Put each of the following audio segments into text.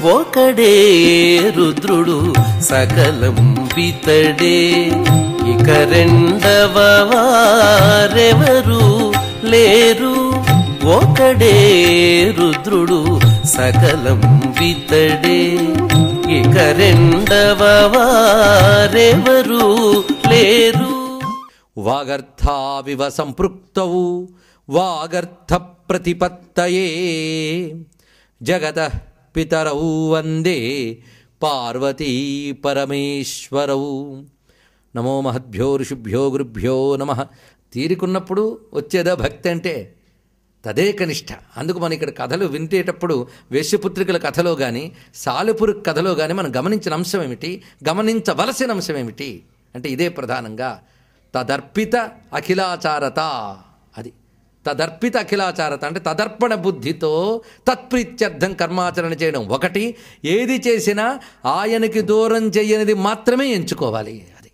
ఒకడే రుద్రుడు సకలం పితడే ఇక రెండవ వారెవరు లేరు ఒకడే రుద్రుడు సకలం పితడే ఇక రెండవ వారెవరు లేరు. వాగర్థావివ సంపృక్తౌ వాగర్థ ప్రతిపత్తయే జగతః పితరౌ వందే పార్వతీ పరమేశ్వరౌ. నమో మహద్భ్యో ఋషిభ్యో గురుభ్యో నమః. తీరికున్నప్పుడు వచ్చేదా భక్తి అంటే తదేకనిష్ట. అందుకు మనం ఇక్కడ కథలు వింటేటప్పుడు వేశ్యపుత్రికల కథలో కానీ సాలెపురుగు కథలో కానీ మనం గమనించిన అంశం ఏమిటి, గమనించవలసిన అంశం ఏమిటి అంటే ఇదే ప్రధానంగా తదర్పిత అఖిలాచారత. అది తదర్పిత అఖిలాచారత అంటే తదర్పణ బుద్ధితో తత్ప్రీత్యర్థం కర్మాచరణ చేయడం. ఒకటి, ఏది చేసినా ఆయనకి దూరం చేయనిది మాత్రమే ఎంచుకోవాలి. అది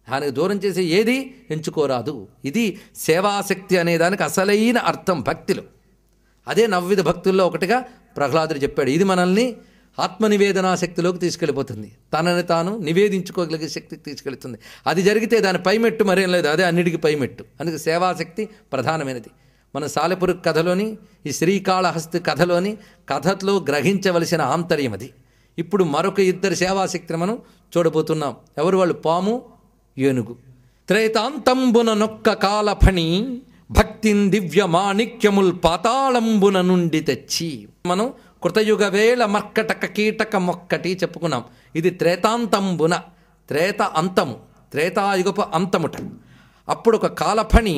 ఆయనకు దూరం చేసే ఏది ఎంచుకోరాదు. ఇది సేవాశక్తి అనేదానికి అసలైన అర్థం భక్తిలో. అదే నవ్విధ భక్తుల్లో ఒకటిగా ప్రహ్లాదుడు చెప్పాడు. ఇది మనల్ని ఆత్మనివేదనా శక్తిలోకి తీసుకెళ్ళిపోతుంది, తనని తాను నివేదించుకోగలిగే శక్తికి తీసుకెళ్తుంది. అది జరిగితే దాని పైమెట్టు మరేం లేదు, అదే అన్నిటికీ పైమెట్టు. అందుకే సేవాశక్తి ప్రధానమైనది. మన సాలెపురుగు కథలోని ఈ శ్రీకాళహస్తి కథలోని కథలో గ్రహించవలసిన ఆంతర్యం అది. ఇప్పుడు మరొక ఇద్దరు సేవాశక్తిని మనం చూడబోతున్నాం. ఎవరు వాళ్ళు? పాము, ఏనుగు. త్రేతాంతంబున నొక్క కాలఫణి భక్తిన్ దివ్య మాణిక్యముల్ పాతాళంబున నుండి తెచ్చి. మనం కృతయుగ వేళ మర్కటక కీటక మొక్కటి చెప్పుకున్నాం. ఇది త్రేతాంతంబున, త్రేత అంతము, త్రేతాయుగపు అంతముట. అప్పుడు ఒక కాలఫణి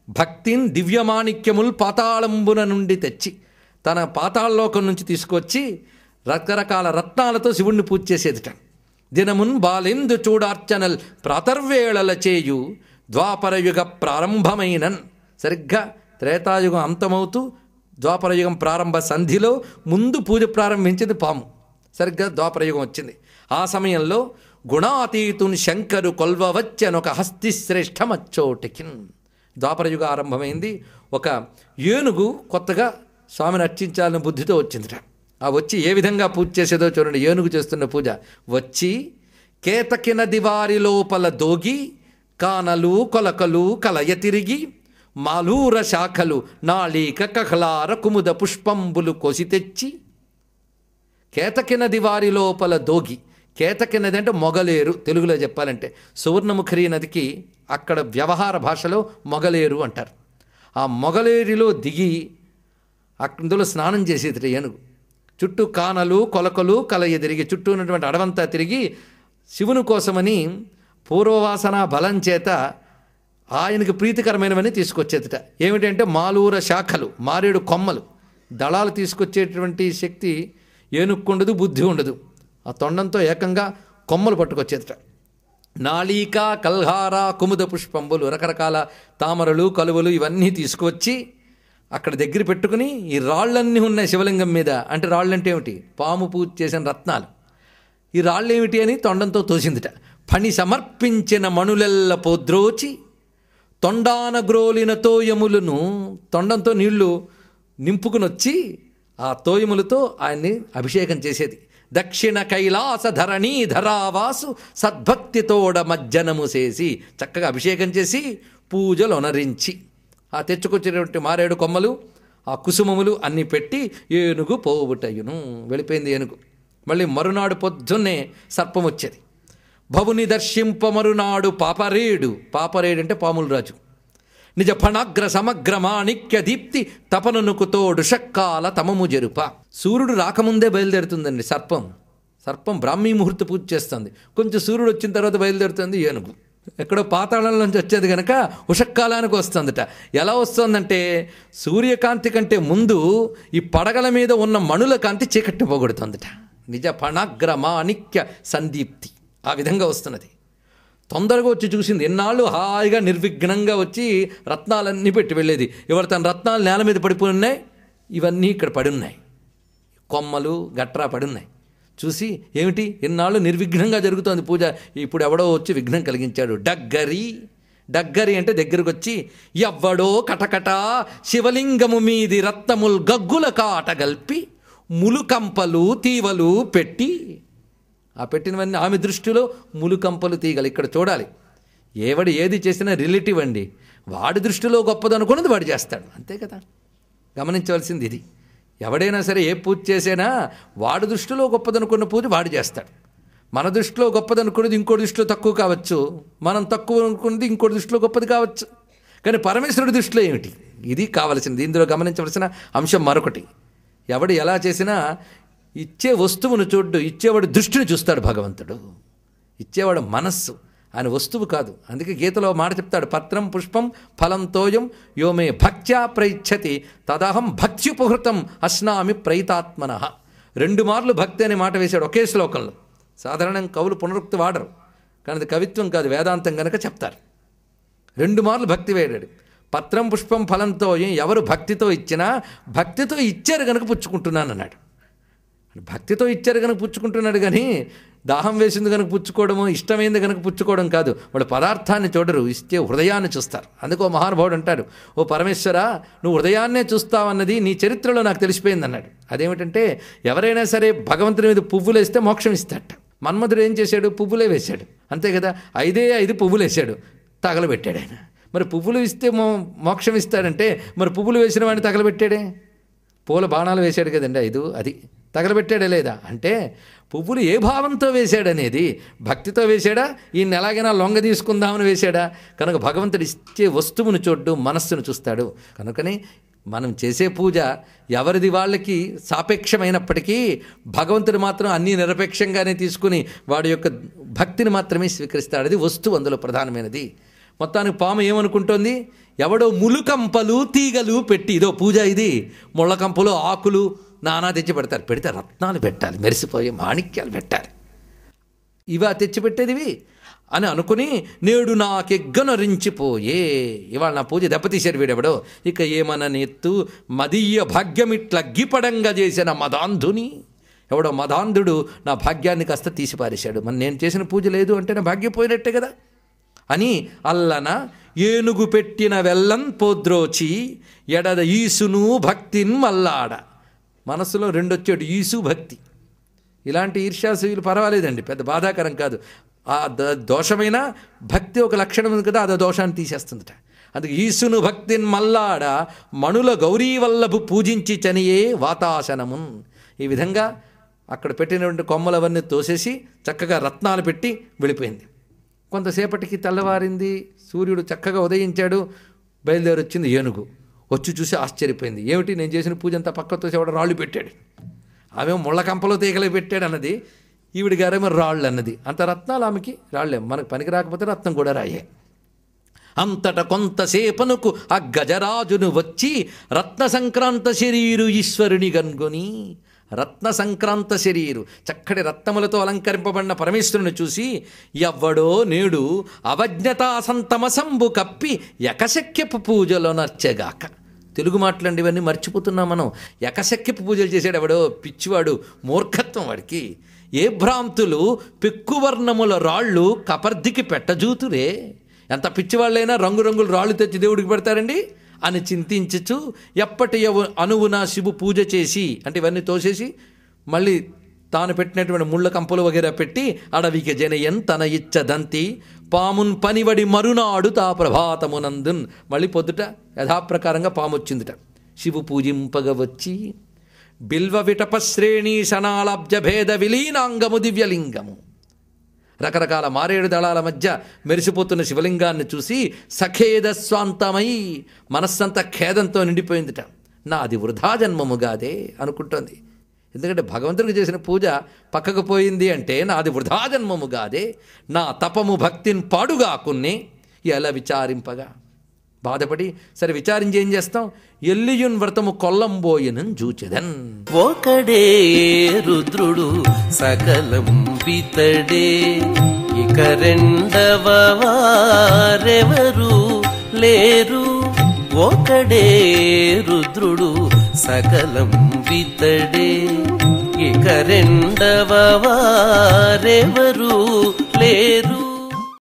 భక్తిన్ దివ్యమాణిక్యముల్ పాతాళంబున నుండి తెచ్చి తన పాతాళలోకం నుంచి తీసుకొచ్చి రకరకాల రత్నాలతో శివుణ్ణి పూజ చేసేదిట. దినమున్ బాలెందు చూడార్చనల్ ప్రాతర్వేళల చేయు ద్వాపరయుగ ప్రారంభమైనన్. సరిగ్గా త్రేతాయుగం అంతమవుతూ ద్వాపరయుగం ప్రారంభ సంధిలో ముందు పూజ ప్రారంభించింది పాము. సరిగ్గా ద్వాపరయుగం వచ్చింది. ఆ సమయంలో గుణాతీతున్ శంకరు కొల్వవచ్చనొక హస్తిశ్రేష్టమచ్చోటికిన్. ద్వాపరయుగ ఆరంభమైంది. ఒక ఏనుగు కొత్తగా స్వామిని అర్చించాలని బుద్ధితో వచ్చిందిట. ఆ వచ్చి ఏ విధంగా పూజ చేసేదో చూడండి. ఏనుగు చేస్తున్న పూజ. వచ్చి కేతకిన దివారి లోపల దోగి కానలు కొలకలు కలయ తిరిగి మాలూర శాఖలు నాళీక కహలార కుముద పుష్పంబులు కోసి తెచ్చి. కేతకిన దివారి లోపల దోగి. కేతకి నది అంటే మొగలేరు తెలుగులో చెప్పాలంటే. సువర్ణముఖరి నదికి అక్కడ వ్యవహార భాషలో మొగలేరు అంటారు. ఆ మొగలేరులో దిగి అందులో స్నానం చేసేది ఏనుగు. చుట్టూ కానలు కొలకలు కలయ తిరిగి చుట్టూ ఉన్నటువంటి అడవంతా తిరిగి శివుని కోసమని పూర్వవాసన బలం చేత ఆయనకు ప్రీతికరమైనవన్నీ తీసుకొచ్చేదట. ఏమిటంటే మాలూర శాఖలు, మారేడు కొమ్మలు, దళాలు తీసుకొచ్చేటువంటి శక్తి ఏనుక్కుండదు, బుద్ధి ఉండదు. ఆ తొండంతో ఏకంగా కొమ్మలు పట్టుకొచ్చేదట. నాళిక కల్హార కుముద పుష్పంబులు, రకరకాల తామరలు కలువలు ఇవన్నీ తీసుకువచ్చి అక్కడ దగ్గర పెట్టుకుని ఈ రాళ్ళన్నీ ఉన్నాయి శివలింగం మీద. అంటే రాళ్ళంటే ఏమిటి? పాము పూజ చేసిన రత్నాలు. ఈ రాళ్ళు ఏమిటి అని తొండంతో తోసిందిట. పని సమర్పించిన మణులెల్ల పోద్రోచి తొండాన గ్రోలిన తోయములను, తొండంతో నీళ్లు నింపుకుని వచ్చి ఆ తోయములతో ఆయన్ని అభిషేకం చేసేది. దక్షిణ కైలాస ధరణీ ధరావాసు సద్భక్తితోడ మజ్జనము చేసి చక్కగా అభిషేకం చేసి పూజలు ఒనరించి ఆ తెచ్చుకొచ్చినటువంటి మారేడు కొమ్మలు ఆ కుసుమములు అన్నీ పెట్టి ఏనుగు పోవుటయును. వెళ్ళిపోయింది ఏనుగు. మళ్ళీ మరునాడు పొద్దున్నే సర్పం వచ్చేది. భవుని దర్శింప మరునాడు పాపరేడు. పాపరేడు అంటే పాముల రాజు. నిజ ఫణాగ్ర సమగ్ర మాణిక్య దీప్తి తపననుకు తోడు షక్కాల తమము జరుప. సూర్యుడు రాకముందే బయలుదేరుతుందండి సర్పం. సర్పం బ్రాహ్మీ ముహూర్త పూజ చేస్తుంది. కొంచెం సూర్యుడు వచ్చిన తర్వాత బయలుదేరుతుంది ఏనుగు. ఎక్కడో పాతాళం నుంచి వచ్చేది కనుక ఉషక్కాలానికి వస్తుందట. ఎలా వస్తుందంటే సూర్యకాంతి కంటే ముందు ఈ పడగల మీద ఉన్న మణుల కాంతి చీకట్టి పోగొడుతుందట. నిజ ఫణాగ్ర మాణిక్య సందీప్తి ఆ విధంగా వస్తున్నది. తొందరగా వచ్చి చూసింది. ఎన్నాళ్ళు హాయిగా నిర్విఘ్నంగా వచ్చి రత్నాలన్నీ పెట్టి వెళ్ళేది. ఎవరు తన రత్నాలు నేల మీద పడిపోయి ఉన్నాయి, ఇవన్నీ ఇక్కడ పడి ఉన్నాయి, కొమ్మలు గట్రా పడి ఉన్నాయి. చూసి ఏమిటి ఎన్నాళ్ళు నిర్విఘ్నంగా జరుగుతోంది పూజ, ఇప్పుడు ఎవడో వచ్చి విఘ్నం కలిగించాడు. డగ్గరి అంటే దగ్గరకు వచ్చి ఎవ్వడో కటకట శివలింగము మీది రత్నముల్ గగ్గుల కాట గల్పి ములుకంపలు తీవలు పెట్టి, ఆ పెట్టినవన్నీ ఆమె దృష్టిలో ములుకంపలు తీగలు. ఇక్కడ చూడాలి, ఏవడు ఏది చేసినా రిలేటివ్ అండి. వాడి దృష్టిలో గొప్పదనుకున్నది వాడు చేస్తాడు, అంతే కదా. గమనించవలసింది ఇది. ఎవడైనా సరే ఏ పూజ చేసినా వాడి దృష్టిలో గొప్పదనుకున్న పూజ వాడు చేస్తాడు. మన దృష్టిలో గొప్పదనుకున్నది ఇంకో దృష్టిలో తక్కువ కావచ్చు, మనం తక్కువ అనుకున్నది ఇంకో దృష్టిలో గొప్పది కావచ్చు. కానీ పరమేశ్వరుడి దృష్టిలో ఏమిటి, ఇది కావలసింది. ఇందులో గమనించవలసిన అంశం మరొకటి. ఎవడు ఎలా చేసినా ఇచ్చే వస్తువును చూడ్డు, ఇచ్చేవాడు దృష్టిని చూస్తాడు భగవంతుడు. ఇచ్చేవాడు మనస్సు, ఆయన వస్తువు కాదు. అందుకే గీతలో మాట చెప్తాడు, పత్రం పుష్పం ఫలం తోయం యోమే భక్త్యా ప్రయిచ్చతి తదహం భక్త్యుపహృతం అస్నామి ప్రయితాత్మనః. 2 మార్లు భక్తి అనే మాట వేశాడు ఒకే శ్లోకంలో. సాధారణంగా కవులు పునరుక్తి వాడరు, కానీ అది కవిత్వం కాదు, వేదాంతం కనుక చెప్తారు. 2 మార్లు భక్తి వేడాడు. పత్రం పుష్పం ఫలంతో ఎవరు భక్తితో ఇచ్చినా భక్తితో ఇచ్చారు కనుక పుచ్చుకుంటున్నాను అన్నాడు. భక్తితో ఇచ్చారు కనుక పుచ్చుకుంటున్నాడు, కానీ దాహం వేసింది కనుక పుచ్చుకోవడము, ఇష్టమైంది కనుక పుచ్చుకోవడం కాదు. వాళ్ళు పదార్థాన్ని చూడరు, ఇచ్చే హృదయాన్ని చూస్తారు. అందుకో మహానుభావుడు అంటాడు, ఓ పరమేశ్వర, నువ్వు హృదయాన్నే చూస్తావన్నది నీ చరిత్రలో నాకు తెలిసిపోయింది అన్నాడు. అదేమిటంటే, ఎవరైనా సరే భగవంతుని మీద పువ్వులు వేస్తే మోక్షం ఇస్తాడట. మన్మధుడు ఏం చేశాడు, పువ్వులే వేశాడు, అంతే కదా. 5 పువ్వులు వేశాడు, తగలబెట్టాడు ఆయన. మరి పువ్వులు ఇస్తే మోక్షం ఇస్తాడంటే, మరి పువ్వులు వేసిన వాడిని తగలబెట్టాడే. పూల బాణాలు వేశాడు కదండి 5, అది తగలబెట్టాడా లేదా అంటే, పువ్వులు ఏ భావంతో వేశాడనేది, భక్తితో వేశాడా, ఈయన ఎలాగైనా లొంగ తీసుకుందామని వేశాడా. కనుక భగవంతుడు ఇచ్చే వస్తువును చూడ్డు, మనస్సును చూస్తాడు. కనుకని మనం చేసే పూజ ఎవరిది వాళ్ళకి సాపేక్షమైనప్పటికీ భగవంతుడు మాత్రం అన్నీ నిరపేక్షంగానే తీసుకుని వాడి యొక్క భక్తిని మాత్రమే స్వీకరిస్తాడు. అది వస్తువు అందులో ప్రధానమైనది. మొత్తానికి పాము ఏమనుకుంటోంది, ఎవడో ములుకంపలు తీగలు పెట్టి, ఇదో పూజ ఇది, ముళ్ళకంపలు ఆకులు నానా తెచ్చి పెడతారు. పెడితే రత్నాలు పెట్టాలి, మెరిసిపోయే మాణిక్యాలు పెట్టాలి, ఇవా తెచ్చిపెట్టేదివి అని అనుకుని, నేడు నాకెగ్గనరించిపోయే, ఇవాళ నా పూజ దెబ్బతీశారు వీడెవడో, ఇక ఏమన నెత్తు మదీయ భాగ్యమిట్లగ్గిపడంగా చేసిన మదాంధుని. ఎవడో మదాంధుడు నా భాగ్యాన్ని కాస్త తీసిపారేశాడు. మరి నేను చేసిన పూజ లేదు అంటే నా భాగ్యం పోయినట్టే కదా అని అల్లన ఏనుగు పెట్టిన వెల్లం పోద్రోచి ఎడద ఈసును భక్తిన్ మల్లాడ. మనసులో 2 వచ్చాడు, ఈసు భక్తి. ఇలాంటి ఈర్ష్యాసూయులు పర్వాలేదండి, పెద్ద బాధాకరం కాదు. ఆ దోషమైన భక్తి ఒక లక్షణం ఉంది కదా, అది దోషాన్ని తీసేస్తుందట. అందుకే ఈసును భక్తిన్ మల్లాడ మణుల గౌరీవల్లభు పూజించి చనియే వాతాసనమున్. ఈ విధంగా అక్కడ పెట్టినటువంటి కొమ్మలవన్నీ తోసేసి చక్కగా రత్నాలు పెట్టి వెళ్ళిపోయింది. కొంతసేపటికి తెల్లవారింది, సూర్యుడు చక్కగా ఉదయించాడు, బయలుదేరి వచ్చింది ఏనుగు. వచ్చి చూసి ఆశ్చర్యపోయింది, ఏమిటి నేను చేసిన పూజ అంతా పక్కతో ఎవడ రాళ్ళు పెట్టాడు, ఆమె ముళ్ళకంపలో తీగలే పెట్టాడు అన్నది, ఈవిడి గారేమో రాళ్ళు అన్నది. అంత రత్నాలు ఆమెకి రాళ్ళే, మనకు పనికి రాకపోతే రత్నం కూడా రాయే. అంతట కొంతసేపనుకు ఆ గజరాజును వచ్చి రత్న సంక్రాంత శరీరు ఈశ్వరుని గన్గొని. రత్న సంక్రాంత శరీరు, చక్కటి రత్నములతో అలంకరింపబడిన పరమేశ్వరుని చూసి, ఎవ్వడో నేడు అవజ్ఞతాసంతమసంబు కప్పి యకశక్యపు పూజలో నర్చెగాక. తెలుగు మాటలండి, ఇవన్నీ మర్చిపోతున్నాం మనం. యకశక్యపు పూజలు చేశాడు ఎవడో, పిచ్చివాడు, మూర్ఖత్వం వాడికి. ఏ భ్రాంతులు పెక్కువర్ణముల రాళ్ళు కపర్దికి పెట్టజూతురే. ఎంత పిచ్చివాళ్ళైనా రంగురంగుల రాళ్ళు తెచ్చి దేవుడికి పెడతారండి అని చింతించచ్చు. ఎప్పటి అనువున శివు పూజ చేసి, అంటే ఇవన్నీ తోసేసి మళ్ళీ తాను పెట్టినటువంటి ముళ్ళ కంపలు వగేరా పెట్టి, అడవికి జనయన్ తన ఇచ్చదంతి పామున్ పనివడి మరునాడు తా ప్రభాతమునందున్. మళ్ళీ పొద్దుట యథాప్రకారంగా పాము వచ్చిందిట. శివు పూజింపగ వచ్చి బిల్వ విటపశ్రేణి శనాళాబ్జ భేద విలీనాంగము దివ్యలింగము. రకరకాల మారేడు దళాల మధ్య మెరిసిపోతున్న శివలింగాన్ని చూసి సఖేద స్వాంతమై మనస్సంతా ఖేదంతో నిండిపోయిందిట. నాది వృధా జన్మముగాదే అనుకుంటోంది. ఎందుకంటే భగవంతుడికి చేసిన పూజ పక్కకు పోయింది అంటే నాది వృధా జన్మముగాదే, నా తపము భక్తిని పాడుగాకున్నే ఎలా విచారింపగా. బాధపడి సరే విచారించి ఏం చేస్తాం, ఎల్లియున్ వ్రతము కొల్లంబోయను జూచెదన్. ఒకడే రుద్రుడు సకలం బితడే, ఇక రెండవ వారెవరు లేరు. ఒకడే రుద్రుడు సకలం బితడే, ఇక రెండవ వారెవరు లేరు.